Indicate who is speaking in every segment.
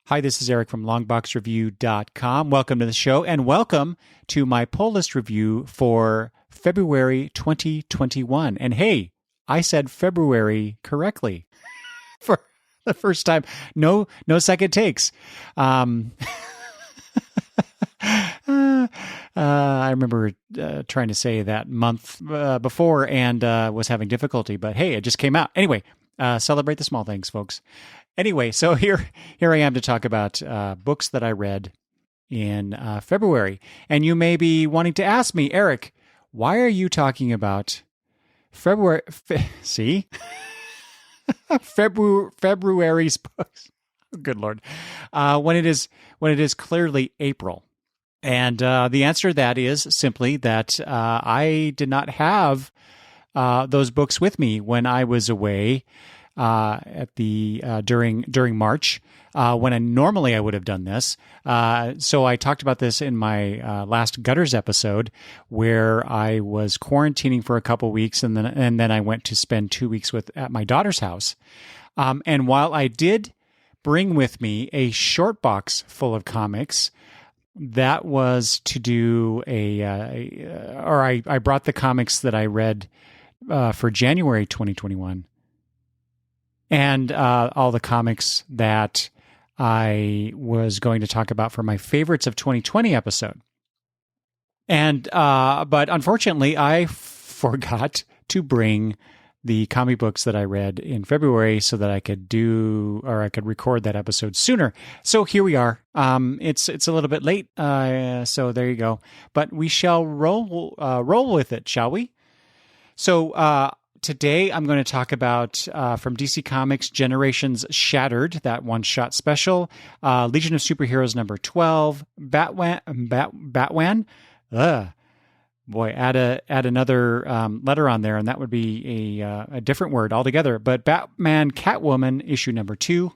Speaker 1: Hi, this is Eric from longboxreview.com. Welcome to the show, and welcome to my pull list review for February 2021. And hey, I said February correctly for the first time. No second takes. I remember trying to say that month before and was having difficulty, but hey, it just came out. Anyway, celebrate the small things, folks. Anyway, so here I am to talk about books that I read in February. And you may be wanting to ask me, Eric, why are you talking about February? See? February's books. Good Lord. When it is clearly April. And the answer to that is simply that I did not have those books with me when I was away during March, when normally I would have done this. So I talked about this in my last Gutters episode, where I was quarantining for a couple weeks, and then I went to spend 2 weeks at my daughter's house. And while I did bring with me a short box full of comics, that was to do I brought the comics that I read for January 2021. And all the comics that I was going to talk about for my favorites of 2020 episode. And but unfortunately, I forgot to bring the comic books that I read in February so that I could record that episode sooner. So here we are. It's a little bit late. So there you go. But we shall roll with it, shall we? So today, I'm going to talk about, from DC Comics, Generations Shattered, that one-shot special, Legion of Superheroes number 12, Batwan. Boy, add another letter on there, and that would be a different word altogether. But Batman Catwoman, issue number 2.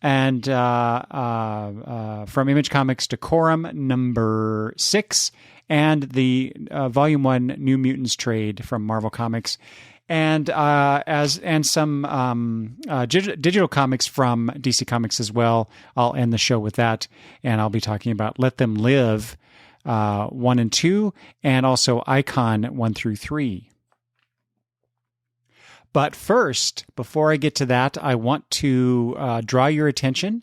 Speaker 1: And from Image Comics, Decorum number 6. And the Volume 1 New Mutants trade from Marvel Comics, and some digital comics from DC Comics as well. I'll end the show with that, and I'll be talking about Let Them Live 1 and 2, and also Icon 1 through 3. But first, before I get to that, I want to draw your attention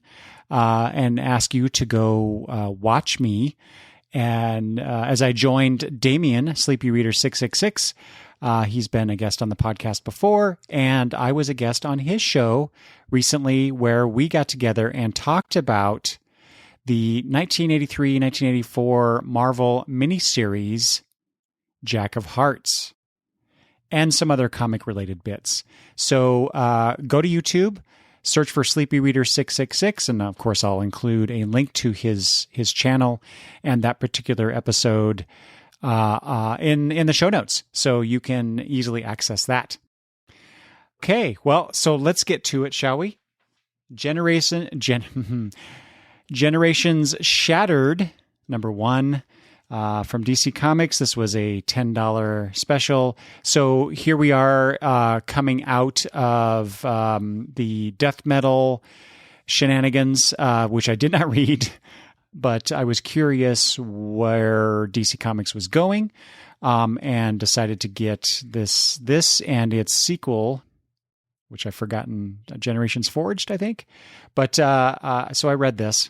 Speaker 1: and ask you to go watch me. And as I joined Damian, Sleepy Reader 666, he's been a guest on the podcast before, and I was a guest on his show recently where we got together and talked about the 1983-1984 Marvel miniseries Jack of Hearts and some other comic-related bits. So go to YouTube. Search for Sleepy Reader 666, and of course I'll include a link to his channel and that particular episode in the show notes, so you can easily access that. Okay, well, so let's get to it, shall we? Generations Shattered, number 1. From DC Comics. This was a $10 special. So here we are coming out of the death metal shenanigans, which I did not read, but I was curious where DC Comics was going, and decided to get this and its sequel, which I've forgotten, Generations Forged, I think. But so I read this,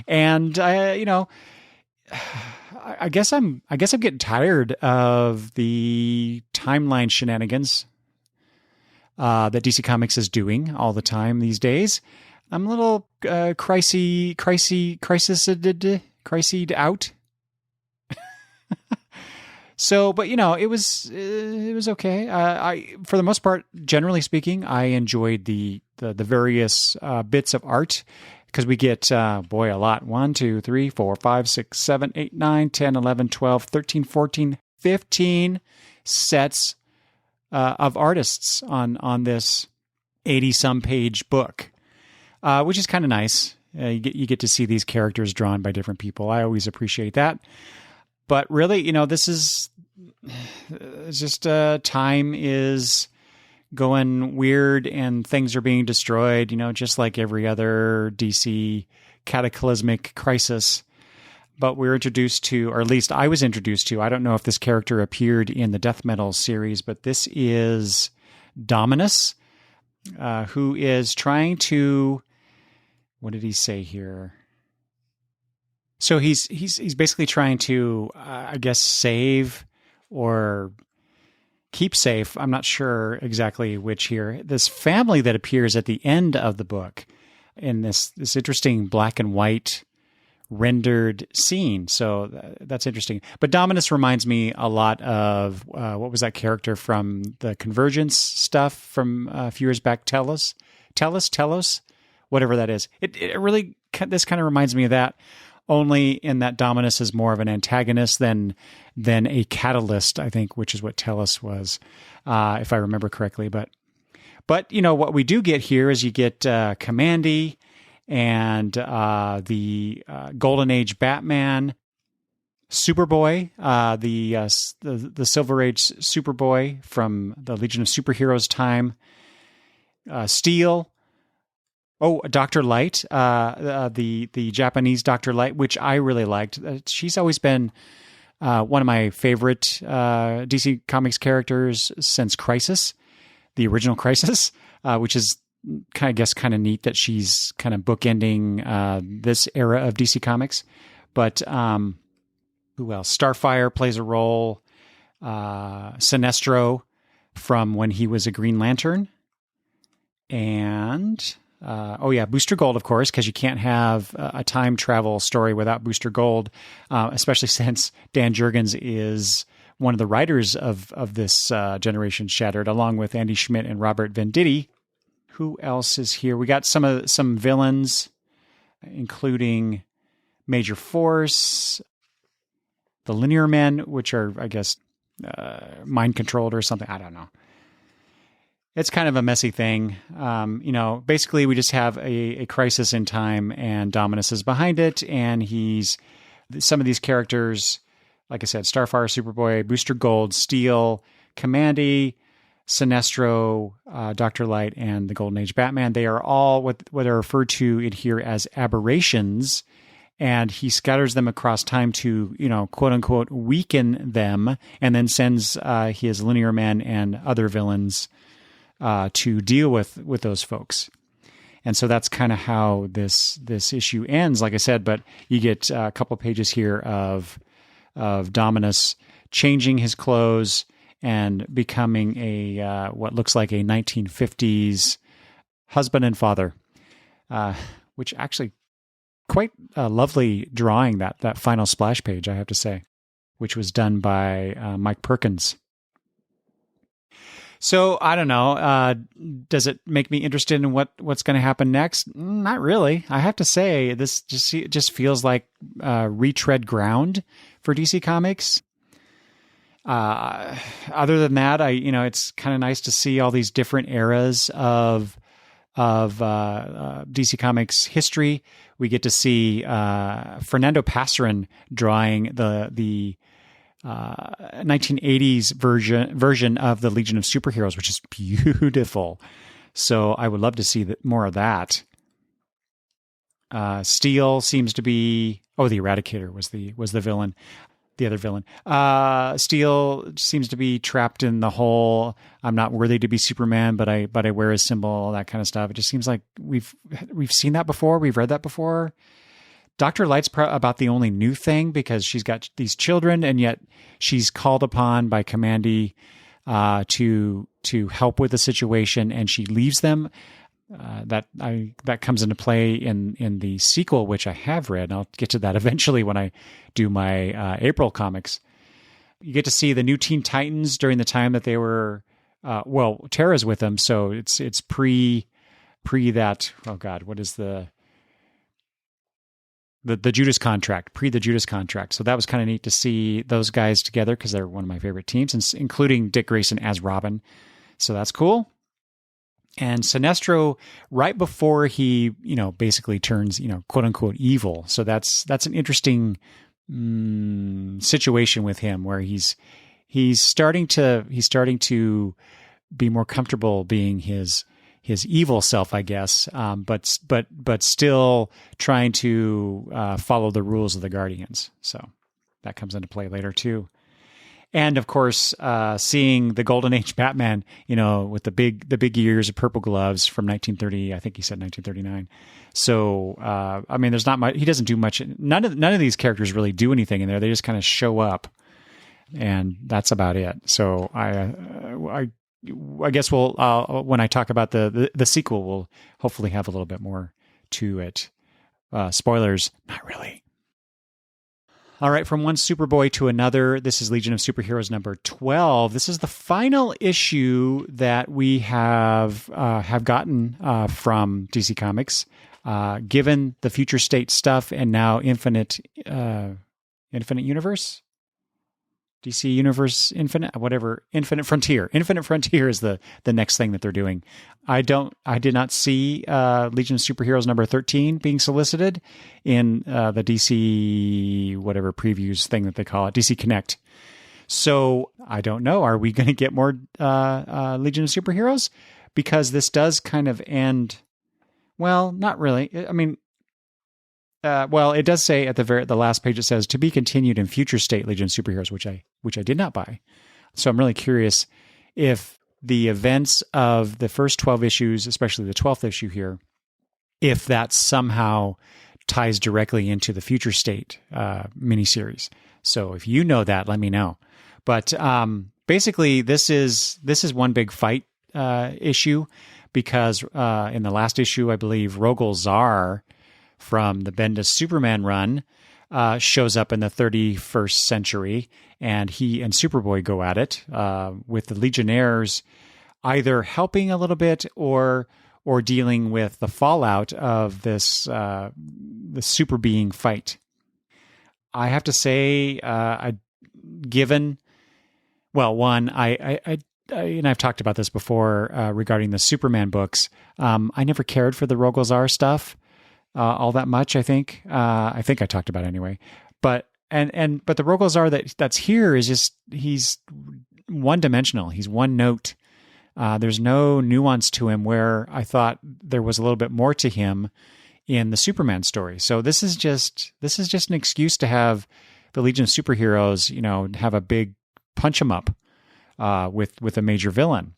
Speaker 1: and I guess I'm getting tired of the timeline shenanigans that DC Comics is doing all the time these days. I'm a little crisis out. So, but it was okay. I, for the most part, generally speaking, I enjoyed the various bits of art. Because we get, a lot. 1, 2, 3, 4, 5, 6, 7, 8, 9, 10, 11, 12, 13, 14, 15 sets of artists on this 80-some page book, which is kind of nice. You get to see these characters drawn by different people. I always appreciate that. But really, this is just time is going weird and things are being destroyed, just like every other DC cataclysmic crisis. But we're introduced to, or at least I was introduced to, I don't know if this character appeared in the Death Metal series, but this is Dominus, who is trying to, what did he say here? So he's basically trying to, I guess, save or keep safe. I'm not sure exactly which here. This family that appears at the end of the book in this interesting black and white rendered scene. So that's interesting. But Dominus reminds me a lot of, what was that character from the Convergence stuff from a few years back? Telos, whatever that is. It really, this kind of reminds me of that, only in that Dominus is more of an antagonist than a catalyst, I think, which is what Telos was, if I remember correctly. But what we do get here is you get Commandy, and the Golden Age Batman, Superboy, the Silver Age Superboy from the Legion of Superheroes time, Steel. Oh, Dr. Light, the Japanese Dr. Light, which I really liked. She's always been one of my favorite DC Comics characters since Crisis, the original Crisis, which is kind of neat that she's kind of bookending this era of DC Comics. But who else? Starfire plays a role. Sinestro from when he was a Green Lantern. And Booster Gold, of course, because you can't have a time travel story without Booster Gold, especially since Dan Jurgens is one of the writers of this Generation Shattered, along with Andy Schmidt and Robert Venditti. Who else is here? We got some villains, including Major Force, the Linear Men, which are, I guess, mind controlled or something. I don't know. It's kind of a messy thing. Basically we just have a crisis in time and Dominus is behind it. And some of these characters, like I said, Starfire, Superboy, Booster Gold, Steel, Commandy, Sinestro, Dr. Light, and the Golden Age Batman, they are all what are referred to in here as aberrations, and he scatters them across time to, quote unquote, weaken them, and then sends his Linear Men and other villains to deal with those folks. And so that's kind of how this issue ends, like I said, but you get a couple pages here of Dominus changing his clothes and becoming a what looks like a 1950s husband and father, which actually quite a lovely drawing, that final splash page, I have to say, which was done by Mike Perkins. So I don't know. Does it make me interested in what's going to happen next? Not really. I have to say, this just feels like retread ground for DC Comics. Other than that, it's kind of nice to see all these different eras of DC Comics history. We get to see Fernando Pasarin drawing the 1980s version of the Legion of Superheroes, which is beautiful. So I would love to see more of that. Steel seems to be the Eradicator was the villain. The other villain. Steel seems to be trapped in the hole. I'm not worthy to be Superman, but I wear his symbol, all that kind of stuff. It just seems like we've seen that before. We've read that before. Dr. Light's about the only new thing because she's got these children, and yet she's called upon by Commandy to help with the situation, and she leaves them. That comes into play in the sequel, which I have read. And I'll get to that eventually when I do my April comics. You get to see the new Teen Titans during the time that they were Tara's with them, so it's pre that. Oh God, what is the Judas Contract? Pre the Judas Contract. So that was kind of neat to see those guys together because they're one of my favorite teams, including Dick Grayson as Robin. So that's cool. And Sinestro, right before he, basically turns, quote unquote evil. So that's an interesting situation with him where he's starting to be more comfortable being his evil self, I guess, but still trying to follow the rules of the Guardians. So that comes into play later too. And of course, seeing the Golden Age Batman, with the big ears of purple gloves from 1930, I think he said 1939. So, there's not much. He doesn't do much. None of these characters really do anything in there. They just kind of show up, and that's about it. So I guess we'll when I talk about the sequel, we'll hopefully have a little bit more to it. Spoilers, not really. All right, from one Superboy to another, this is Legion of Superheroes number 12. This is the final issue that we have gotten from DC Comics, given the Future State stuff and now Infinite Universe? DC Universe Infinite, whatever, Infinite Frontier. Infinite Frontier is the next thing that they're doing. I did not see Legion of Superheroes number 13 being solicited in the DC whatever previews thing that they call it, DC Connect. So I don't know. Are we going to get more Legion of Superheroes? Because this does kind of end. Well, not really. I mean. It does say at the last page, it says to be continued in Future State Legion of Superheroes, which I did not buy. So I'm really curious if the events of the first 12 issues, especially the 12th issue here, if that somehow ties directly into the Future State miniseries. So if you know that, let me know. But basically, this is one big fight issue because in the last issue, I believe Rogol Zar from the Bendis Superman run shows up in the 31st century, and he and Superboy go at it with the Legionnaires either helping a little bit or dealing with the fallout of this the super being fight. I have to say, and I've talked about this before regarding the Superman books. I never cared for the Rogol Zar stuff. All that much, I think. I think I talked about it anyway. But the Rogol Zar that's here is just he's one dimensional. He's one note. There's no nuance to him where I thought there was a little bit more to him in the Superman story. So this is just an excuse to have the Legion of Superheroes, have a big punch 'em up with a major villain.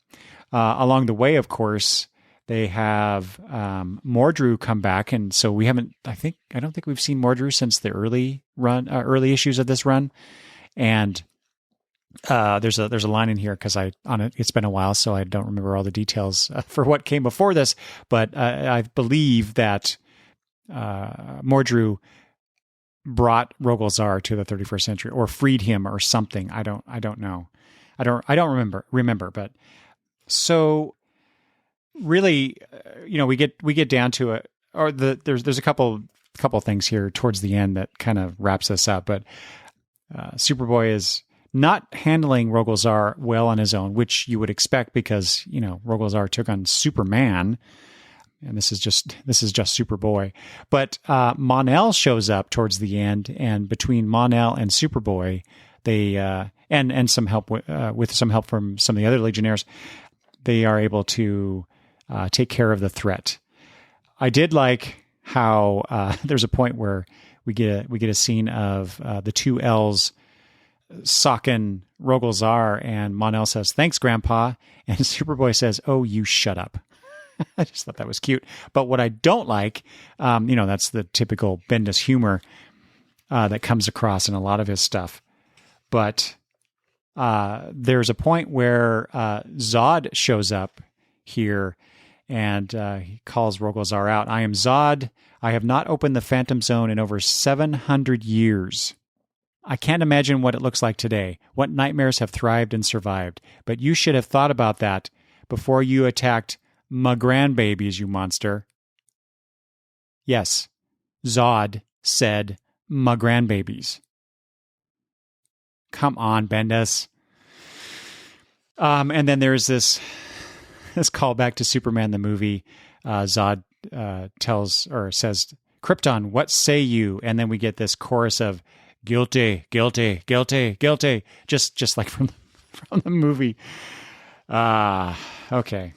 Speaker 1: Along the way, of course. They have Mordru come back, and so we haven't. I don't think we've seen Mordru since the early early issues of this run. And there's a line in here because it's been a while, so I don't remember all the details for what came before this. But I believe that Mordru brought Rogol Zar to the 31st century or freed him or something. I don't know. I don't remember. But so. Really, we get down to it, or there's a couple things here towards the end that kind of wraps this up. But Superboy is not handling Rogol Zar well on his own, which you would expect because Rogol Zar took on Superman, and this is just Superboy. But Mon-El shows up towards the end, and between Mon-El and Superboy, they and some help with some help from some of the other Legionnaires, they are able to take care of the threat. I did like how there's a point where we get a scene of the two L's socking Rogol Zar, and Mon-El says, "Thanks, Grandpa," and Superboy says, "Oh, you shut up." I just thought that was cute. But what I don't like, that's the typical Bendis humor that comes across in a lot of his stuff. But there's a point where Zod shows up here. And he calls Rogol Zar out. "I am Zod. I have not opened the Phantom Zone in over 700 years. I can't imagine what it looks like today, what nightmares have thrived and survived. But you should have thought about that before you attacked my grandbabies, you monster." Yes, Zod said my grandbabies. Come on, Bendis. And then there's this callback to Superman the movie. Zod says, "Krypton, what say you?" And then we get this chorus of "guilty, guilty, guilty, guilty," just like from the movie. Okay.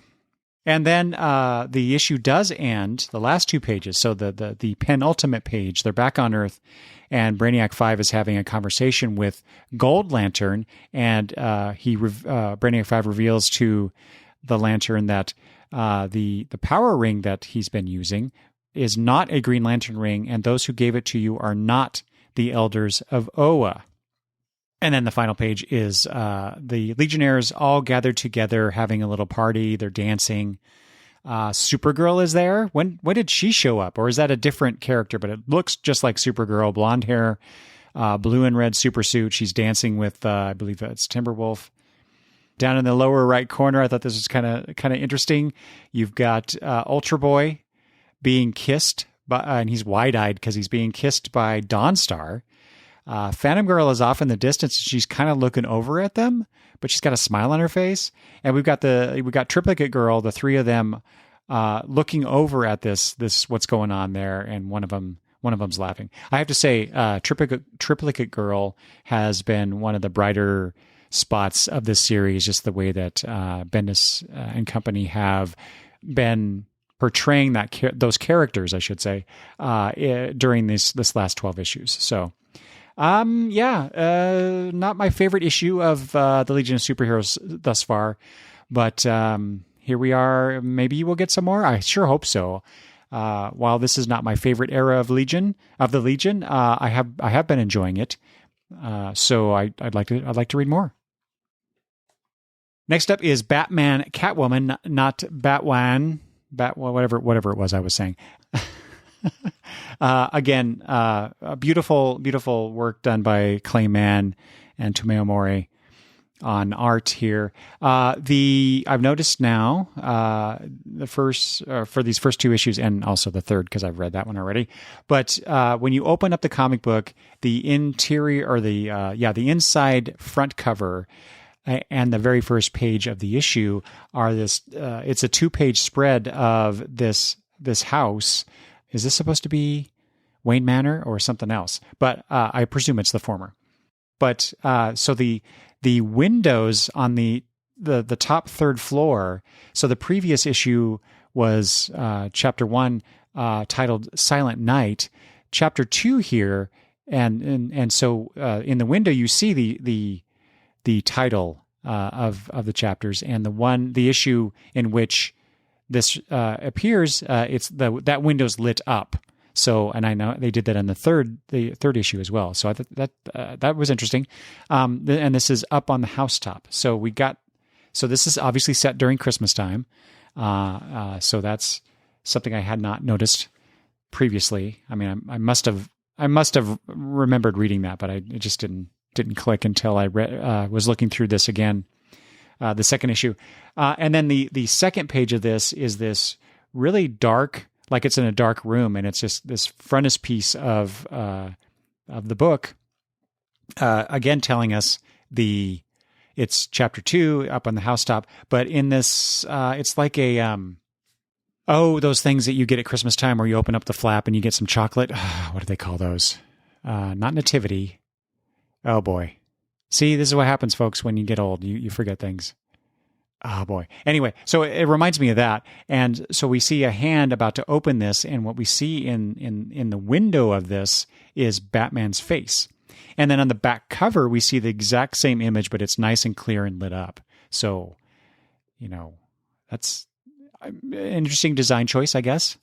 Speaker 1: And then the issue does end, the last two pages. So the penultimate page, they're back on Earth, and Brainiac 5 is having a conversation with Gold Lantern, and Brainiac 5 reveals to the Lantern that the power ring that he's been using is not a Green Lantern ring, and those who gave it to you are not the Elders of Oa. And then the final page is the Legionnaires all gathered together, having a little party. They're dancing. Supergirl is there. When did she show up? Or is that a different character? But it looks just like Supergirl. Blonde hair, blue and red supersuit. She's dancing with, I believe that's Timberwolf. Down in the lower right corner, I thought this was kind of interesting. You've got Ultra Boy being kissed, and he's wide-eyed because he's being kissed by Dawnstar. Phantom Girl is off in the distance. She's kind of looking over at them, but she's got a smile on her face. And we've got Triplicate Girl, the three of them, looking over at this what's going on there, and one of them's laughing. I have to say, Triplicate Girl has been one of the brighter spots of this series. Just the way that Bendis and company have been portraying those characters, I should say, during this last 12 issues. So. Not my favorite issue of the Legion of Superheroes thus far, but here we are. Maybe we'll get some more. I sure hope so. While this is not my favorite era of the Legion, I have been enjoying it. So I'd like to read more. Next up is Batman Catwoman, not Batwan, whatever it was I was saying. Again, beautiful work done by Clay Mann and Tomeo Mori on art here. I've noticed now, for these first two issues, and also the third, because I've read that one already. But, when you open up the comic book, the interior, or the inside front cover, and the very first page of the issue are it's a 2-page spread of this house. Is this supposed to be Wayne Manor or something else? But I presume it's the former. But so the windows on the top third floor. So the previous issue was chapter 1, titled Silent Night. Chapter 2 here, and so in the window you see the title of the chapters, and the issue in which this appears, it's that window's lit up. So, and I know they did that in the third issue as well. So I thought that was interesting. And this is up on the housetop. So this is obviously set during Christmas time. So that's something I had not noticed previously. I mean, I must have remembered reading that, but it just didn't click until I was looking through this again. The second issue. And then the second page of this is this really dark, like it's in a dark room, and it's just this frontispiece of the book, again telling us it's chapter 2 up on the housetop, but in this, it's like those things that you get at Christmas time where you open up the flap and you get some chocolate. What do they call those? Not nativity. Oh boy. See, this is what happens, folks, when you get old. You forget things. Oh, boy. Anyway, so it reminds me of that. And so we see a hand about to open this, and what we see in the window of this is Batman's face. And then on the back cover, we see the exact same image, but it's nice and clear and lit up. So, that's an interesting design choice, I guess.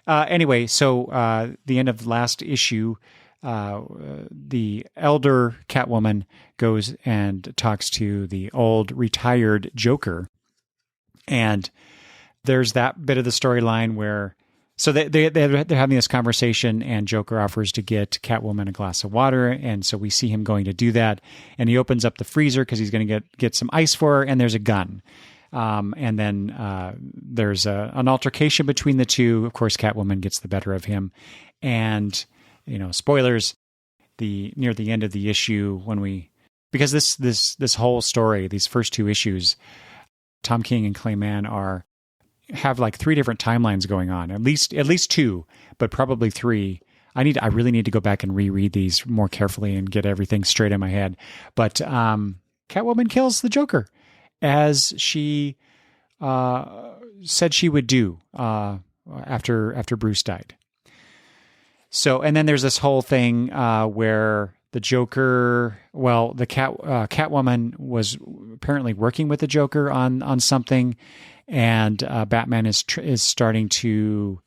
Speaker 1: Anyway, so the end of the last issue, the elder Catwoman goes and talks to the old retired Joker. And there's that bit of the storyline where, so they're having this conversation, and Joker offers to get Catwoman a glass of water. And so we see him going to do that, and he opens up the freezer because he's going to get some ice for her, and there's a gun. And then there's an altercation between the two. Of course, Catwoman gets the better of him, and spoilers, near the end of the issue, because this whole story, these first two issues, Tom King and Clay Mann have like 3 different timelines going on, at least 2, but probably 3. I really need to go back and reread these more carefully and get everything straight in my head. But Catwoman kills the Joker, as she said she would do after Bruce died. So, and then there's this whole thing where the Joker, the Catwoman was apparently working with the Joker on something, and Batman is starting to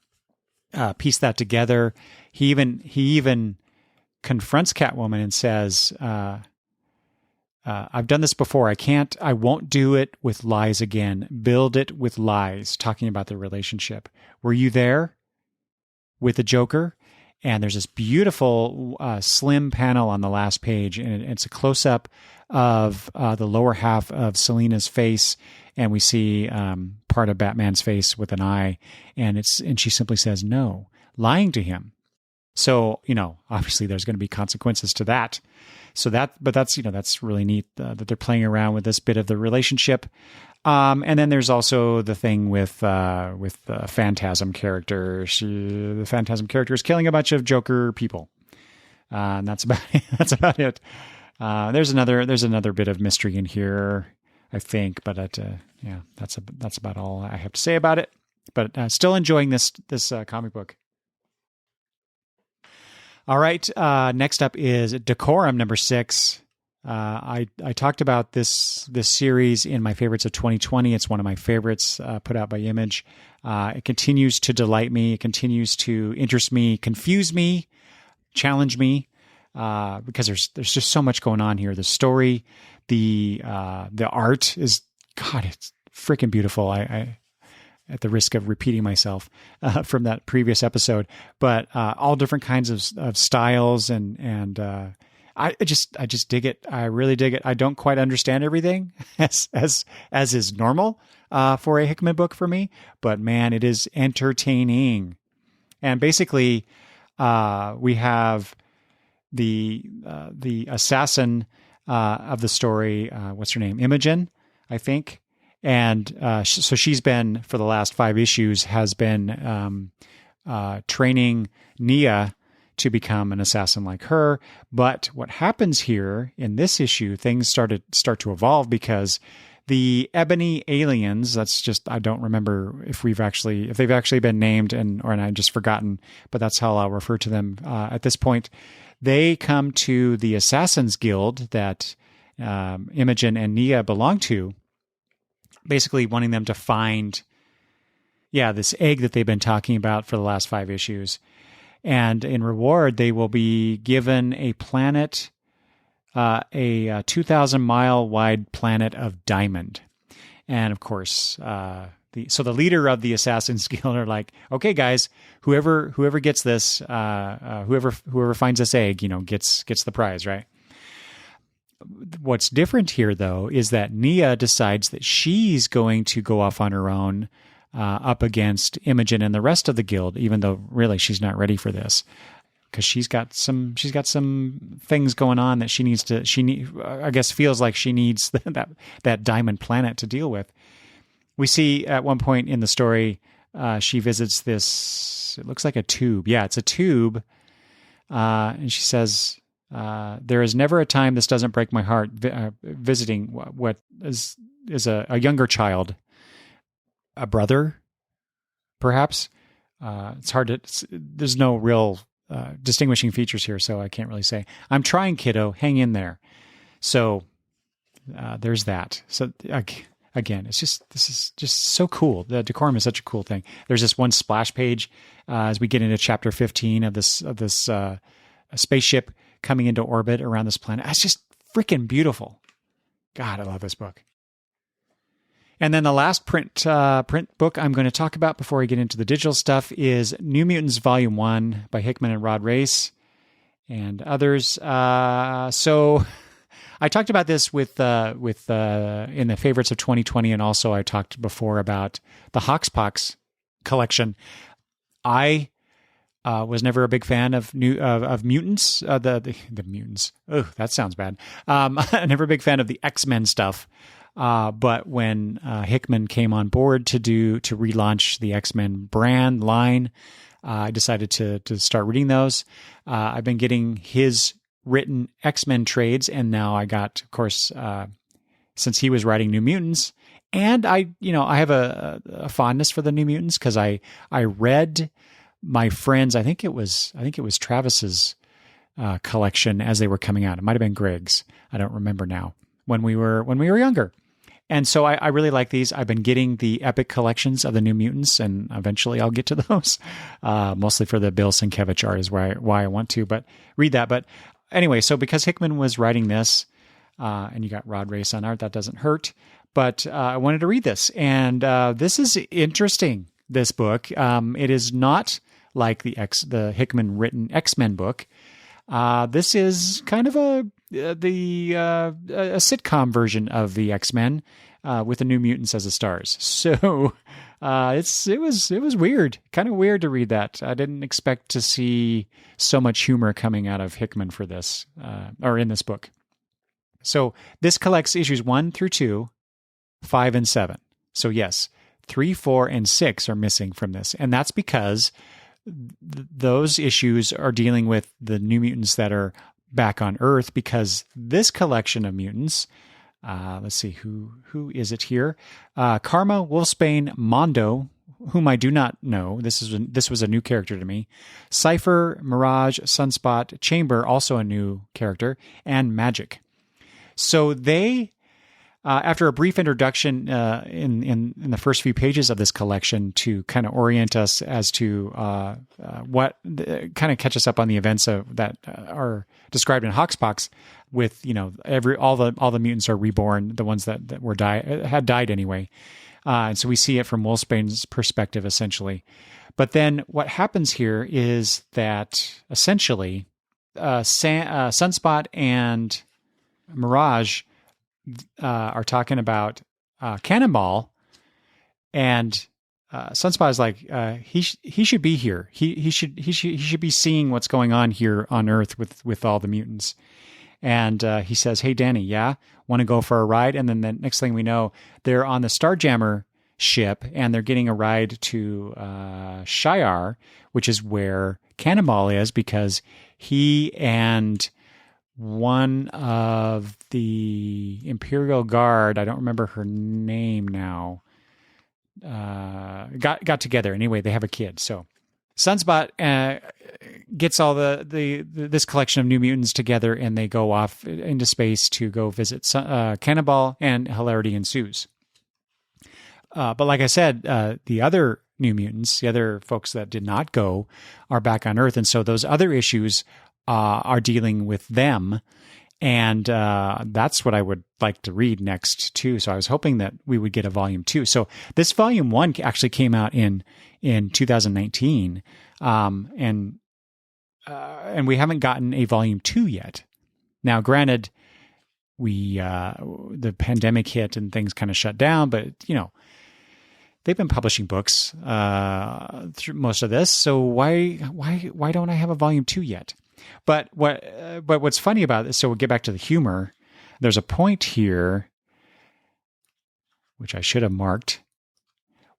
Speaker 1: piece that together. He even confronts Catwoman and says, I've done this before. I won't do it with lies again. Build it with lies, talking about the relationship. Were you there with the Joker? And there's this beautiful slim panel on the last page, and it's a close-up of the lower half of Selina's face, and we see part of Batman's face with an eye, and she simply says no, lying to him. So, obviously there's going to be consequences to that. So that's really neat that they're playing around with this bit of the relationship. And then there's also the thing with the Phantasm character. The Phantasm character is killing a bunch of Joker people. And that's about it. There's another bit of mystery in here, I think, but that's about all I have to say about it. But still enjoying this comic book. All right. Next up is Decorum number 6. I talked about this series in my favorites of 2020. It's one of my favorites put out by Image. It continues to delight me. It continues to interest me, confuse me, challenge me, because there's just so much going on here. The story, the art is, God, it's freaking beautiful. I at the risk of repeating myself from that previous episode, but all different kinds of styles and I just dig it. I really dig it. I don't quite understand everything as is normal for a Hickman book for me, but man, it is entertaining. And basically, we have the assassin of the story. What's her name? Imogen, I think. And so she's been, for the last 5 issues, has been training Nia to become an assassin like her. But what happens here in this issue, things start to evolve because the Ebony aliens, I don't remember if they've actually been named or I've just forgotten, but that's how I'll refer to them at this point. They come to the Assassins Guild that Imogen and Nia belong to, basically wanting them to find, this egg that they've been talking about for the last 5 issues. And in reward, they will be given a planet, a 2,000-mile wide planet of diamond. And of course, the leader of the Assassin's Guild are like, okay, guys, whoever gets this, whoever finds this egg, gets the prize, right? What's different here, though, is that Nia decides that she's going to go off on her own up against Imogen and the rest of the guild, even though really she's not ready for this because she's got some things going on that I guess feels like she needs that diamond planet to deal with. We see at one point in the story, she visits this. It looks like a tube. Yeah, it's a tube, and she says, there is never a time this doesn't break my heart visiting what is a younger child, a brother, perhaps. It's hard to, there's no real distinguishing features here, so I can't really say. I'm trying, kiddo, hang in there. So there's that. So again, this is just so cool. The Decorum is such a cool thing. There's this one splash page as we get into chapter 15 of this spaceship coming into orbit around this planet. It's just freaking beautiful. God, I love this book. And then the last print book I'm going to talk about before I get into the digital stuff is New Mutants Volume 1 by Hickman and Rod Race and others. So I talked about this with in the favorites of 2020, and also I talked before about the Hoxpox collection. I was never a big fan of mutants. The mutants. Oh, that sounds bad. Never a big fan of the X-Men stuff. But when Hickman came on board to relaunch the X-Men brand line, I decided to start reading those. I've been getting his written X-Men trades, and now I got, of course, since he was writing New Mutants. And I have a fondness for the New Mutants because I read my friends, I think it was Travis's collection as they were coming out. It might have been Greg's. I don't remember now. When we were younger. And so I really like these. I've been getting the epic collections of the New Mutants, and eventually I'll get to those. Mostly for the Bill Sienkiewicz art is why I want to, but read that. But anyway, so because Hickman was writing this, and you got Rod Race on art, that doesn't hurt. But I wanted to read this, and this is interesting. This book, it is not like the Hickman written X-Men book. This is kind of a sitcom version of the X-Men with the New Mutants as the stars. So it was weird, kind of weird to read that. I didn't expect to see so much humor coming out of Hickman for this or in this book. So this collects issues 1 through 2, 5 and 7. So yes, 3, 4, and 6 are missing from this, and that's because those issues are dealing with the New Mutants that are back on Earth, because this collection of mutants, let's see, who is it here? Karma, Wolfsbane, Mondo, whom I do not know. This was a new character to me. Cypher, Mirage, Sunspot, Chamber, also a new character, and Magic. So they, after a brief introduction in the first few pages of this collection to kind of orient us as to what kind of catch us up on the events that are described in Hoxpox, with all the mutants are reborn, the ones that had died anyway, and so we see it from Wolfsbane's perspective essentially. But then what happens here is that essentially Sunspot and Mirage are talking about Cannonball, and Sunspot is like, he should be here. He should be seeing what's going on here on Earth with all the mutants. And he says, "Hey, Danny, yeah, want to go for a ride?" And then the next thing we know, they're on the Starjammer ship, and they're getting a ride to Shi'ar, which is where Cannonball is, because he and one of the Imperial Guard, I don't remember her name now, got together. Anyway, they have a kid. So Sunspot gets all this collection of New Mutants together, and they go off into space to go visit Cannonball, and hilarity ensues. But like I said, the other New Mutants, the other folks that did not go, are back on Earth, and so those other issues are dealing with them, and that's what I would like to read next too. So I was hoping that we would get a volume 2. So this volume 1 actually came out in 2019, and we haven't gotten a volume 2 yet. Now, granted, the pandemic hit and things kind of shut down, but they've been publishing books through most of this. So why don't I have a volume 2 yet? But what's funny about this, so we'll get back to the humor. There's a point here, which I should have marked,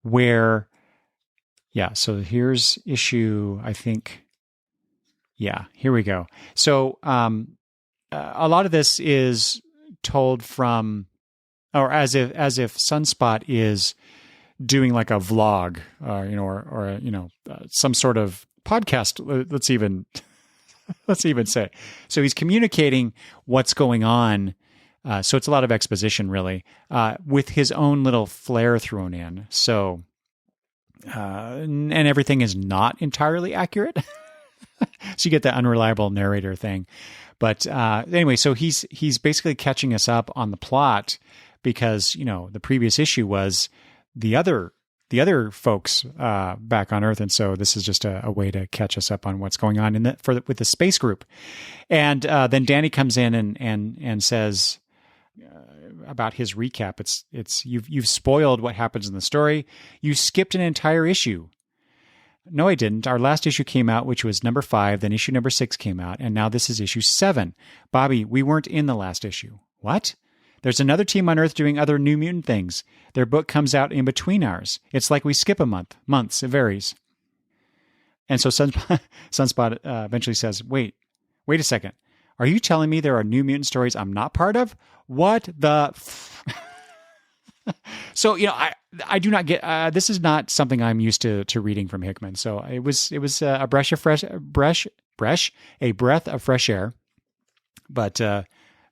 Speaker 1: where, so here's issue, I think, here we go. So a lot of this is told from, or as if Sunspot is doing like a vlog, or some sort of podcast. Let's even say. So he's communicating what's going on. So it's a lot of exposition, really, with his own little flair thrown in. So, and everything is not entirely accurate. So you get that unreliable narrator thing. But anyway, so he's basically catching us up on the plot, because the previous issue was the other folks back on Earth, and so this is just a way to catch us up on what's going on with the space group. And then Danny comes in and says about his recap. It's you've spoiled what happens in the story. You skipped an entire issue. No, I didn't. Our last issue came out, which was number 5. Then issue number 6 came out, and now this is issue 7. Bobby, we weren't in the last issue. What? There's another team on Earth doing other New Mutant things. Their book comes out in between ours. It's like we skip a months. It varies. And so Sunspot eventually says, wait a second. Are you telling me there are New Mutant stories I'm not part of? What the? So, I do not get, this is not something I'm used to reading from Hickman. So it was a breath of fresh air, but,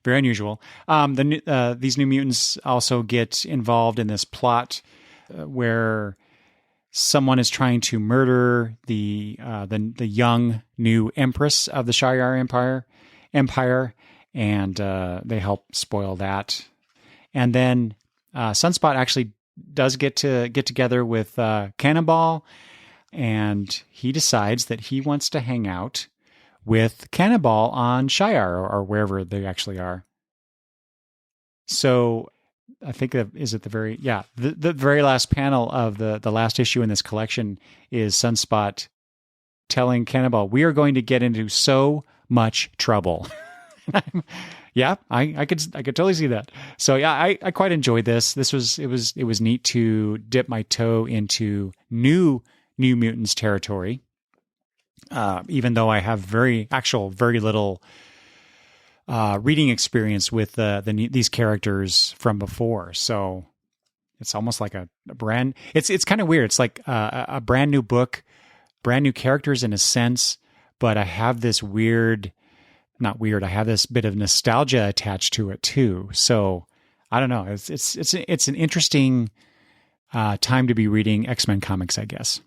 Speaker 1: very unusual. These New Mutants also get involved in this plot where someone is trying to murder the young new empress of the Shi'ar Empire, and they help spoil that. And then Sunspot actually does get together with Cannonball, and he decides that he wants to hang out with Cannonball on Shi'ar or wherever they actually are. So I think the very last panel of the last issue in this collection is Sunspot telling Cannonball, "We are going to get into so much trouble." Yeah, I could totally see that. So yeah, I quite enjoyed this. It was neat to dip my toe into New Mutants territory. Even though I have very little reading experience with these characters from before, so it's almost like a brand. It's kind of weird. It's like a brand new book, brand new characters in a sense, but I have this not weird. I have this bit of nostalgia attached to it too. So I don't know. It's an interesting time to be reading X-Men comics, I guess.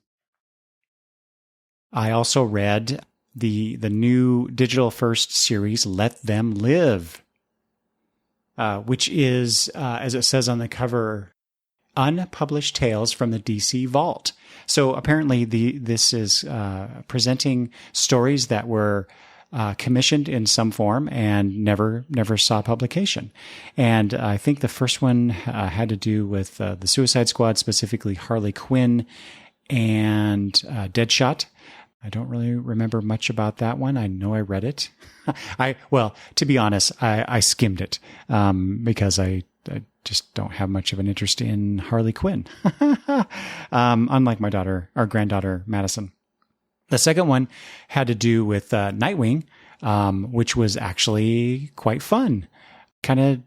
Speaker 1: I also read the new digital first series, Let Them Live, which is, as it says on the cover, unpublished tales from the DC Vault. So apparently this is presenting stories that were commissioned in some form and never saw publication. And I think the first one had to do with the Suicide Squad, specifically Harley Quinn and Deadshot. I don't really remember much about that one. I know I read it. To be honest, I skimmed it because I just don't have much of an interest in Harley Quinn, unlike our granddaughter, Madison. The second one had to do with Nightwing, which was actually quite fun, kind of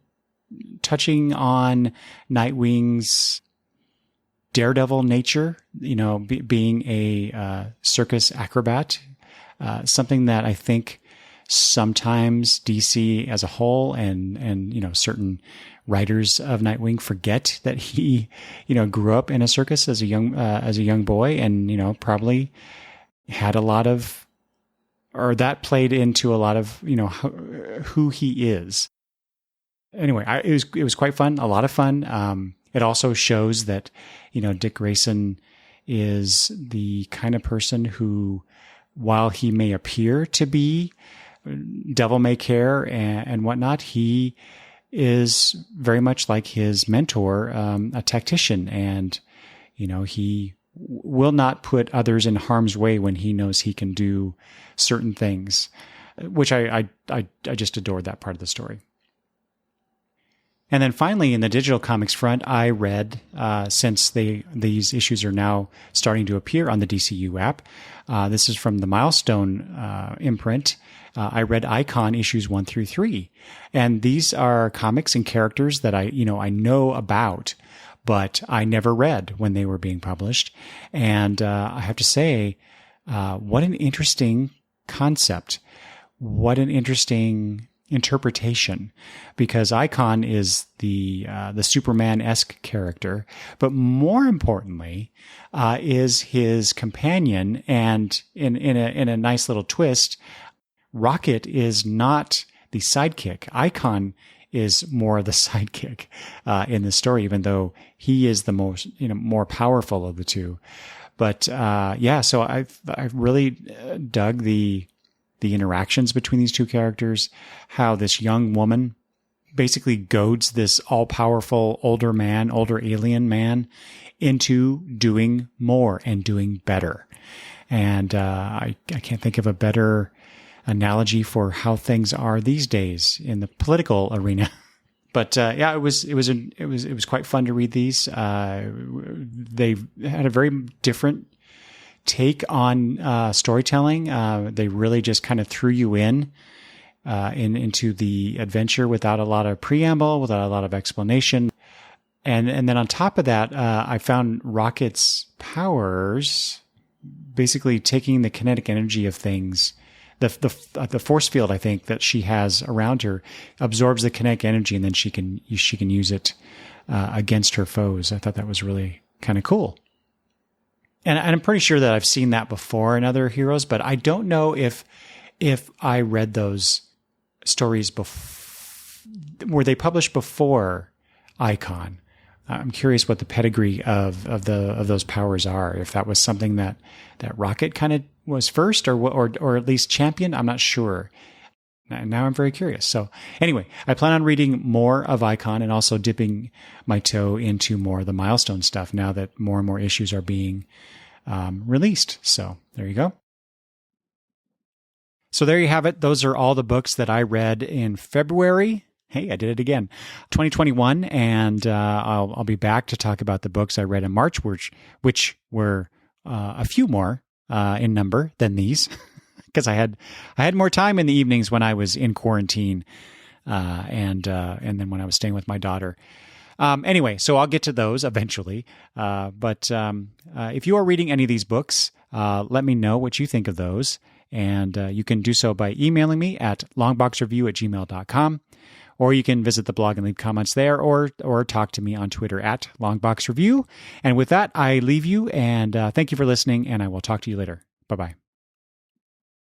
Speaker 1: touching on Nightwing's daredevil nature, being a circus acrobat, something that I think sometimes DC as a whole and certain writers of Nightwing forget that he, grew up in a circus as a young boy, and probably had a lot of, or that played into a lot of, who he is. Anyway, it was quite fun, a lot of fun. It also shows that, Dick Grayson is the kind of person who, while he may appear to be devil may care and whatnot, he is very much like his mentor, a tactician, and, he will not put others in harm's way when he knows he can do certain things, which I just adored that part of the story. And then finally, in the digital comics front, I read, since these issues are now starting to appear on the DCU app, this is from the Milestone imprint. I read Icon issues 1 through 3, and these are comics and characters that I know about, but I never read when they were being published. And I have to say, what an interesting concept! What an interesting interpretation, because Icon is the Superman-esque character, but more importantly, is his companion. And in a nice little twist, Rocket is not the sidekick. Icon is more the sidekick in the story, even though he is the most more powerful of the two. But so I really dug the interactions between these two characters, how this young woman basically goads this all-powerful older alien man into doing more and doing better. And I can't think of a better analogy for how things are these days in the political arena. But it was quite fun to read these. They had a very different take on storytelling. They really just kind of threw you in into the adventure without a lot of preamble, without a lot of explanation. And then on top of that, I found Rocket's powers basically taking the kinetic energy of things. The force field, I think, that she has around her absorbs the kinetic energy, and then she can use it against her foes. I thought that was really kind of cool. And I'm pretty sure that I've seen that before in other heroes, but I don't know if I read those stories were they published before Icon. I'm curious what the pedigree of those powers are. If that was something that Rocket kind of was first, or at least championed. I'm not sure. Now I'm very curious. So anyway, I plan on reading more of Icon and also dipping my toe into more of the Milestone stuff now that more and more issues are being released. So there you go. So there you have it. Those are all the books that I read in February. Hey, I did it again. 2021, and I'll be back to talk about the books I read in March, which were a few more in number than these, because I had more time in the evenings when I was in quarantine, and then when I was staying with my daughter. Anyway, so I'll get to those eventually. But if you are reading any of these books, let me know what you think of those, and you can do so by emailing me at longboxreview@gmail.com. Or you can visit the blog and leave comments there, or talk to me on Twitter at LongboxReview. And with that, I leave you, and thank you for listening, and I will talk to you later. Bye-bye.